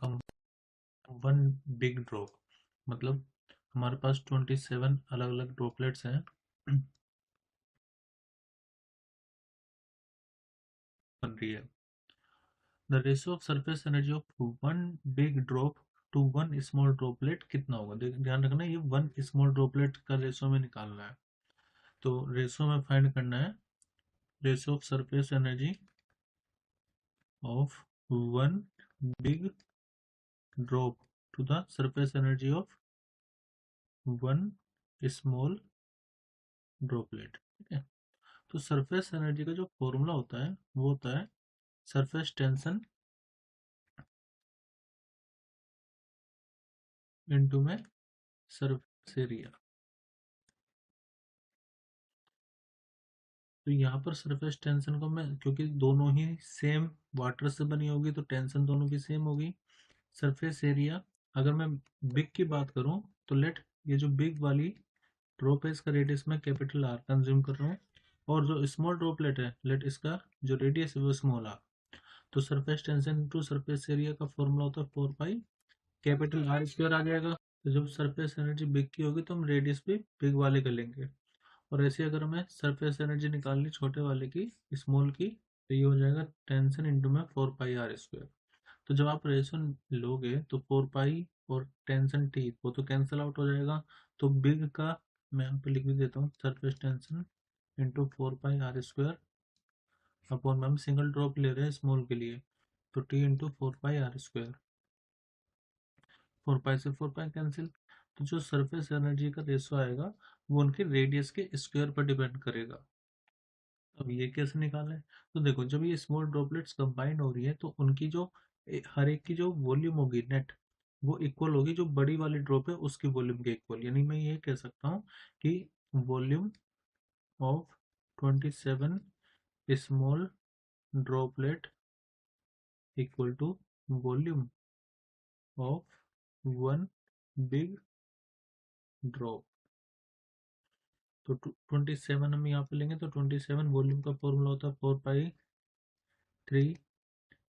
One big drop, मतलब हमारे पास 27 अलग अलग ड्रॉपलेट्स हैं बन रही है। The ratio of surface energy of one big drop to one small droplet कितना होगा? ध्यान रखना, ये वन स्मॉल ड्रॉपलेट का रेशियो में निकालना है। तो रेशियो में फाइंड करना है ratio of surface energy of one big drop to the surface energy of one small droplet. ठीक है, तो सरफेस एनर्जी का जो फॉर्मूला होता है वो होता है सरफेस टेंशन इनटू में सरफेस एरिया। तो यहाँ पर सरफेस टेंशन को मैं, क्योंकि दोनों ही सेम वाटर से बनी होगी तो टेंशन दोनों की सेम होगी। सरफेस एरिया, अगर मैं बिग की बात करूँ तो लेट ये जो बिग वाली ड्रॉप है इसका रेडियस मैं कैपिटल आर कंज्यूम कर रहा हूँ, और जो स्मॉल ड्रॉपलेट है लेट इसका जो रेडियस है वो स्मॉल आर। तो surface tension into surface area का फॉर्मूला होता है 4 पाई कैपिटल आर स्क्वायर आ जाएगा। तो जब सरफेस एनर्जी बिग की होगी तो हम रेडियस भी बिग वाले कर लेंगे, और ऐसे अगर हमें सरफेस एनर्जी निकालनी छोटे वाले की स्मॉल की, तो ये हो जाएगा टेंशन इंटू में 4 पाई आर स्क्वायर। तो जब आप रेशन लोगे तो 4 पाई और टेंशन टी वो तो कैंसिल आउट हो जाएगा। तो बिग का मैं यहाँ पे लिख भी देता हूँ, surface tension into 4 pi R square upon में हम सिंगल ड्रॉप ले रहे हैं स्मॉल के लिए, तो T into 4 pi R square. 4 pi से 4 पाई कैंसिल। तो जो सरफेस एनर्जी का रेशो आएगा वो उनके रेडियस के स्क्वायर पर डिपेंड करेगा। अब ये कैसे निकालें? तो देखो, जब ये स्मॉल ड्रॉपलेट्स कंबाइन हो रही है तो उनकी जो हर एक की जो वॉल्यूम होगी नेट, वो इक्वल होगी जो बड़ी वाली ड्रॉप है उसकी वॉल्यूम के इक्वल। यानी मैं ये कह सकता हूँ कि volume of 27 small droplet equal to volume of one big drop. तो 27 हम यहाँ पे लेंगे, तो 27 वॉल्यूम का फॉर्मूला होता है 4 पाई 3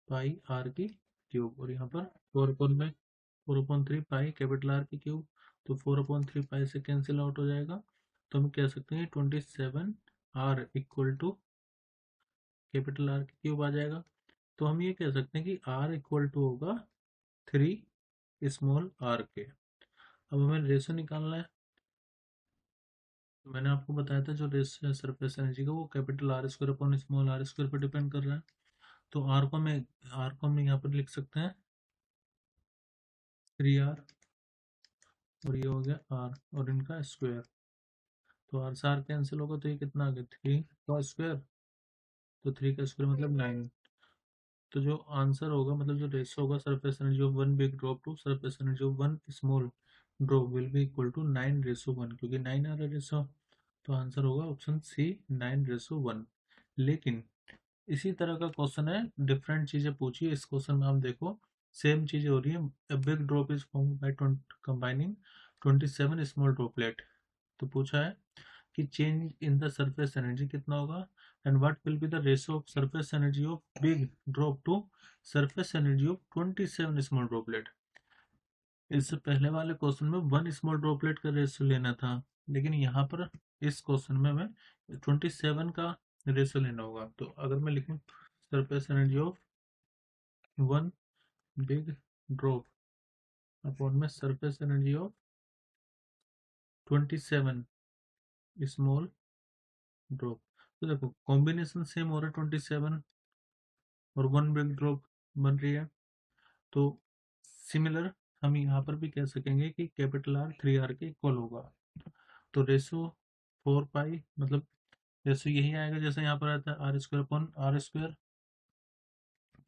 पाई आर की क्यूब, और यहाँ पर 4/3 पाई कैपिटल आर की क्यूब। तो 4/3 पाई से कैंसिल आउट हो जाएगा। तो हम कह सकते हैं 27 R equal to capital R की क्यूब आ जाएगा। तो हम ये कह सकते हैं कि आर इक्वल टू होगा 3 स्मॉल आर के। अब हमें रेशो निकालना है। तो मैंने आपको बताया था जो रेशो है सरफेस एनर्जी का वो capital R square upon small R square पर डिपेंड कर रहा है। तो आर को हम यहाँ पर लिख सकते हैं 3 आर, और ये हो गया आर और इनका स्क्वायर। तो आर से आर कैंसिल होगा तो ये कितना आ गया 3 का स्क्वायर। तो 3 का स्क्वायर मतलब 9। तो जो आंसर होगा, मतलब जो रेशियो होगा surface energy of one big drop to surface energy of one small drop will be equal to 9:1, क्योंकि 9 आ रहा है रेशियो। तो आंसर होगा ऑप्शन सी 9:1। लेकिन इसी तरह का क्वेश्चन है, डिफरेंट चीजें पूछी है इस क्वेश्चन में। आप देखो सेम चीजें हो रही है। A big drop is formed by combining 27 small droplet. तो पूछा है कि change in the surface energy कितना होगा, and what will be the ratio of surface energy of big drop to surface energy of 27 small droplet. इससे पहले वाले question में वन स्मॉल ड्रॉपलेट का रेशियो लेना था, लेकिन यहाँ पर इस क्वेश्चन में हमें 27 का रेशियो लेना होगा। तो अगर मैं लिखूँ surface energy of one big drop upon में surface energy of 27 small drop, तो देखो कॉम्बिनेशन सेम हो रहा है, 27 और वन बिग ड्रॉप बन रही है। तो सिमिलर हम यहाँ पर भी कह सकेंगे कि कैपिटल आर 3 आर के इक्वल होगा। तो रेशो 4 पाई, मतलब रेशो यही आएगा जैसे यहाँ पर आता है R square upon R square,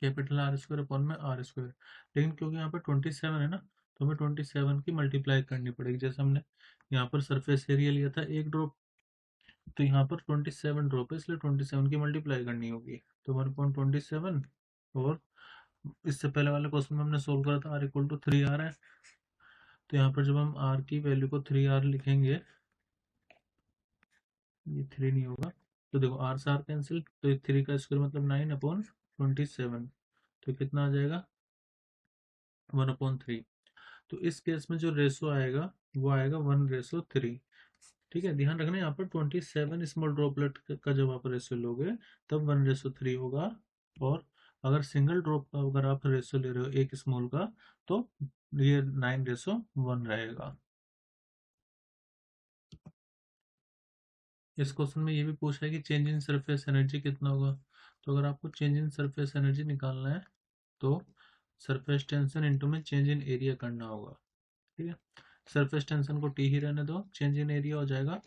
capital R square upon में आर स्क्वायर। लेकिन क्योंकि यहाँ पर 27 है ना, तो हमें 27 की मल्टीप्लाई करनी पड़ेगी। जैसे हमने यहाँ पर सरफेस एरिया लिया था एक ड्रॉप, तो यहाँ पर 27 ड्रॉप है इसलिए 27 की मल्टीप्लाई करनी होगी। तो 1/27, और इससे पहले वाले क्वेश्चन में हमने सोल्व करा था आर इक्वल टू 3 आर है। तो यहाँ पर जब हम आर की वैल्यू को 3 आर लिखेंगे, ये 3 नहीं होगा, तो देखो आर से आर कैंसिल, तो ये 3 का स्क्वायर मतलब 9/27। तो कितना आ जाएगा 1/3। तो इस केस में जो रेशो आएगा वो आएगा 1/3। ठीक है, ध्यान रखना यहाँ पर 27 स्मॉल ड्रॉपलेट का जब आप रेशो लोगे तब 1/3 होगा। और अगर सिंगल ड्रॉप का अगर आप रेशो ले रहे हो एक स्मॉल का तो ये 9/1 रहेगा। इस क्वेश्चन में ये भी पूछा है कि चेंज इन सरफेस एनर्जी कितना होगा। तो अगर आपको चेंज इन सरफेस एनर्जी निकालना है तो सरफेस टेंशन इंटू में चेंज इन एरिया करना होगा। ठीक है, सरफेस टेंशन को टी ही रहने दो, चेंज इन एरिया हो जाएगा।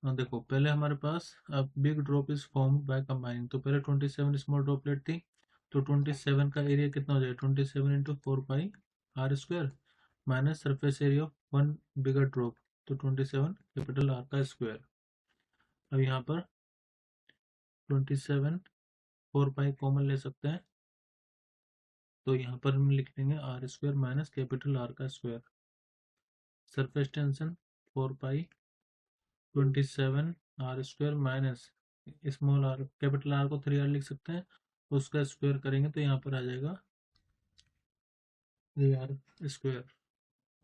देखो पहले हमारे पास big drop is form by combining, तो पहले 27 स्मॉल ड्रॉपलेट थी, तो 27 का एरिया कितना हो जाएगा 27 into 4 pi R square minus surface area of one bigger drop, तो 27 कैपिटल आर का स्क्वायर। अब यहाँ पर 27 4 पाई कॉमन ले सकते हैं, तो यहाँ पर हम लिख लेंगे R square minus capital R का square. Surface tension 4 pi 27 R square minus small R, capital R को 3R लिख सकते हैं, उसका स्क्वायर करेंगे तो यहाँ पर आ जाएगा 3R स्क्वायर,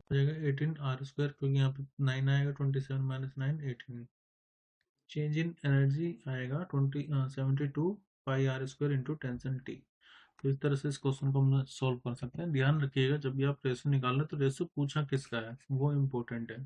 हो जाएगा 18 R स्क्वायर, क्योंकि यहाँ पर 9 आएगा, 27 माइनस 9 18। चेंज इन एनर्जी आएगा 72 पाई R square into tension T. तो इस तरह से इस क्वेश्चन को हम सॉल्व कर सकते हैं। ध्यान रखिएगा जब भी आप रेशो निकाल रहे तो रेशो पूछा किसका है वो इम्पोर्टेंट है।